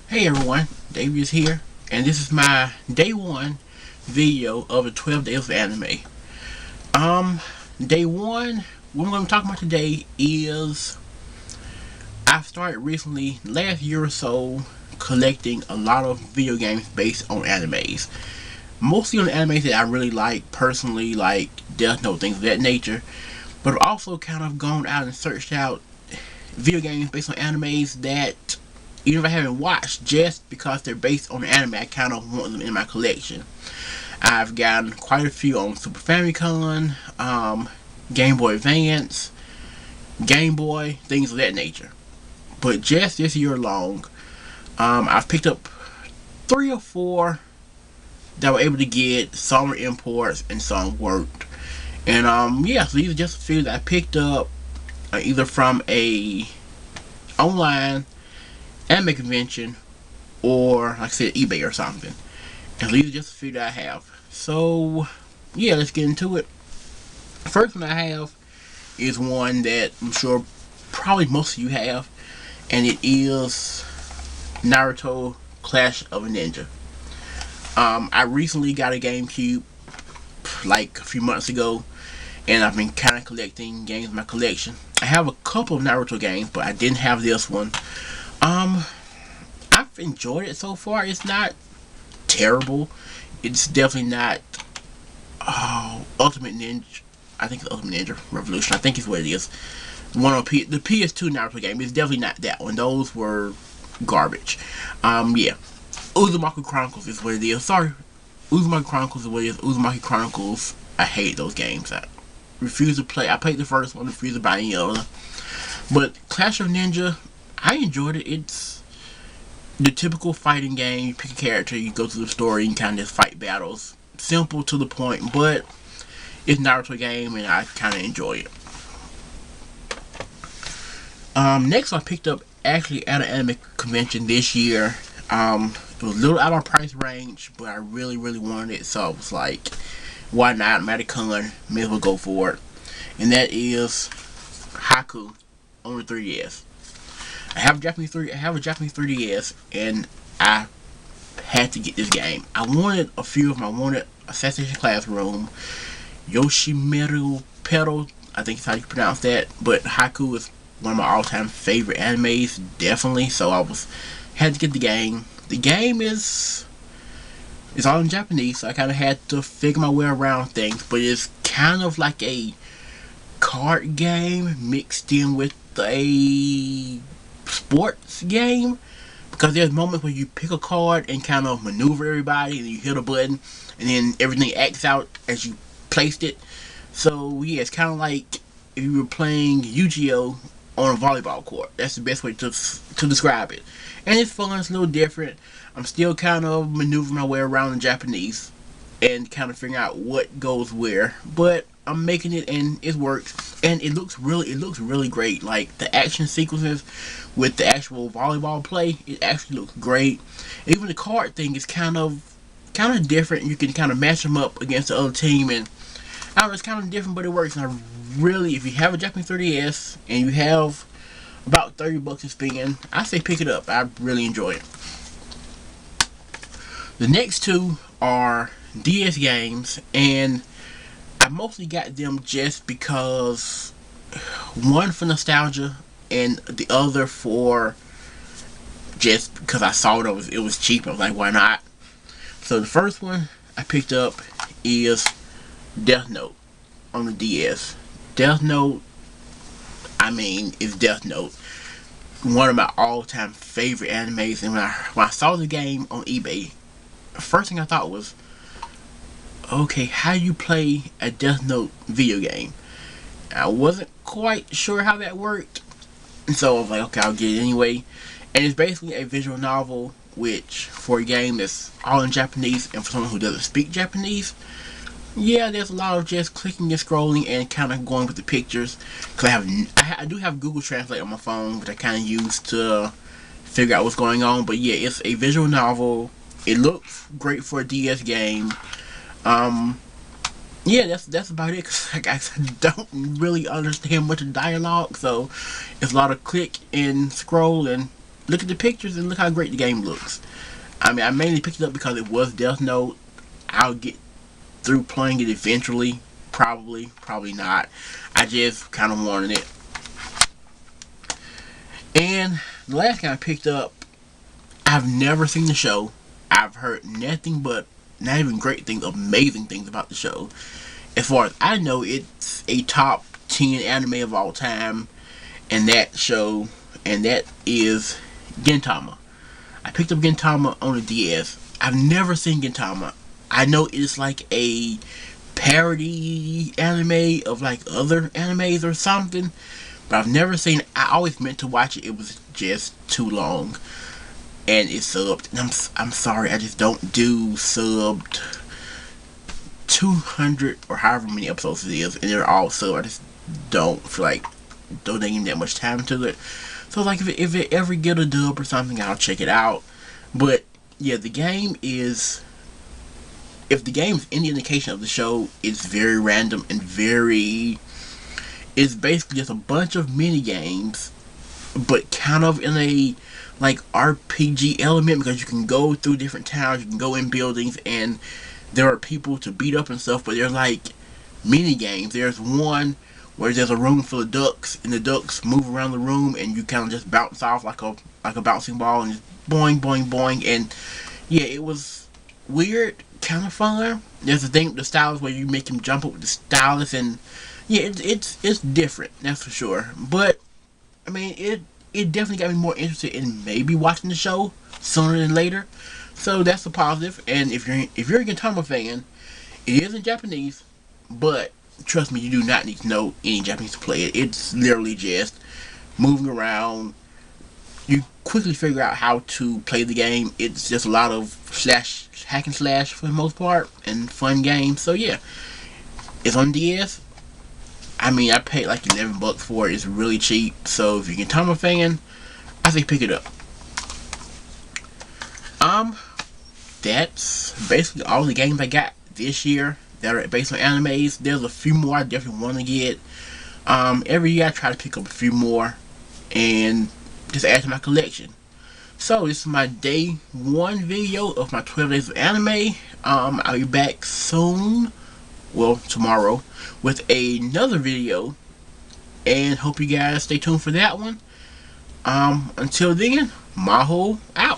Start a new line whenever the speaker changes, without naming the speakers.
Hey everyone, Davey is here, and this is my day one video of the 12 days of anime. Um, Day one, what I'm going to talk about today is I've started recently, last year or so, collecting a lot of video games based on animes. Mostly on animes that I really like personally, like Death Note, things of that nature. But I've also kind of gone out and searched out video games based on animes that even if I haven't watched, just because they're based on anime, I kind of want them in my collection. I've gotten quite a few on Super Famicom, Game Boy Advance, Game Boy, things of that nature. But just this year alone, I've picked up 3 or 4 that were able to get. Some were imports and some weren't. And yeah, so these are just a few that I picked up either from a online anime convention or, like I said, eBay or something. And these are just a few that I have. So, yeah, let's get into it. First one I have is one that I'm sure probably most of you have, and it is Naruto Clash of Ninja. I recently got a GameCube like a few months ago, and I've been kind of collecting games in my collection. I have a couple of Naruto games, but I didn't have this one. Um, I've enjoyed it so far. It's not terrible. It's definitely not Ultimate Ninja. I think it's Ultimate Ninja Revolution. I think it's what it is. One on the PS2 Naruto game. It's definitely not that one. Those were garbage. Yeah. Uzumaki Chronicles is what it is. Sorry. Uzumaki Chronicles is what it is. Uzumaki Chronicles. I hate those games. I refuse to play. I played the first one. Refuse to buy any other. But Clash of Ninja, I enjoyed it. It's the typical fighting game. You pick a character, you go through the story, and kind of just fight battles. Simple to the point, but it's a Naruto game, and I kind of enjoy it. Next, I picked up actually at an anime convention this year. It was a little out of my price range, but I really, really wanted it, so I was like, why not? I'm at a con, may as well go for it. And that is Haku on the 3DS. I have a Japanese 3DS, and I had to get this game. I wanted a few of them. I wanted Assassination Classroom, Yoshimitsu Pedal, I think is how you pronounce that. But Haku is one of my all-time favorite animes, definitely. So had to get the game. The game is all in Japanese, so I kind of had to figure my way around things. But it's kind of like a card game mixed in with a sports game, because there's moments where you pick a card and kind of maneuver everybody, and you hit a button, and then everything acts out as you placed it. So yeah, it's kind of like if you were playing Yu-Gi-Oh on a volleyball court. That's the best way to describe it. And it's fun. It's a little different. I'm still kind of maneuvering my way around in Japanese and kind of figuring out what goes where, but I'm making it, and it works, and it looks really great. Like the action sequences with the actual volleyball play, it actually looks great. Even the card thing is kind of different. You can kind of match them up against the other team, and I don't know, it's kind of different, but it works. And I really, if you have a Japanese 3DS and you have about $30 to spend, I say pick it up. I really enjoy it. The next two are DS games, and I mostly got them just because, one for nostalgia, and the other for just because I saw it was cheap. I was like, why not? So the first one I picked up is Death Note on the DS. Death Note, I mean, it's Death Note. One of my all-time favorite animes, and when I saw the game on eBay, the first thing I thought was, okay, how do you play a Death Note video game? I wasn't quite sure how that worked, and so I was like, okay, I'll get it anyway. And it's basically a visual novel, which for a game that's all in Japanese, and for someone who doesn't speak Japanese, yeah, there's a lot of just clicking and scrolling and kind of going with the pictures. Cause I do have Google Translate on my phone, which I kind of use to figure out what's going on. But yeah, it's a visual novel. It looks great for a DS game. Yeah, that's about it. Cause I don't really understand much of dialogue, so it's a lot of click and scroll, and look at the pictures and look how great the game looks. I mean, I mainly picked it up because it was Death Note. I'll get through playing it eventually. Probably, probably not. I just kind of wanted it. And the last game I picked up, I've never seen the show. I've heard nothing but not even great things, amazing things about the show. As far as I know, it's a top 10 anime of all time, and that show, and that is Gintama. I picked up Gintama on the DS. I've never seen Gintama. I know it's like a parody anime of like other animes or something, but I've never seen it. I always meant to watch it. It was just too long, and it's subbed. And I'm sorry, I just don't do subbed 200 or however many episodes it is, and they're all subbed. I just don't feel like donating that much time to it. So like if it ever get a dub or something, I'll check it out. But yeah, the game is, if the game is any indication of the show, it's very random and very, it's basically just a bunch of mini games, but kind of in a like RPG element, because you can go through different towns, you can go in buildings, and there are people to beat up and stuff. But there's like mini games. There's one where there's a room full of ducks, and the ducks move around the room, and you kind of just bounce off like a bouncing ball, and just boing boing boing. And yeah, it was weird, kind of fun. There's a thing with the stylus where you make him jump up with the stylus, and yeah, it's different, that's for sure. But I mean, it definitely got me more interested in maybe watching the show sooner than later. So that's a positive. And if you're a Gintama fan, it is in Japanese, but trust me, you do not need to know any Japanese to play it. It's literally just moving around. You quickly figure out how to play the game. It's just a lot of hack and slash for the most part, and fun games. So yeah, it's on DS. I mean, I paid like $11 for it. It's really cheap. So if you're a Gintama fan, I say pick it up. That's basically all the games I got this year that are based on animes. There's a few more I definitely want to get. Every year I try to pick up a few more and just add to my collection. So this is my day 1 video of my 12 days of anime. I'll be back soon, well tomorrow, with another video, and hope you guys stay tuned for that one. Until then, Maho out.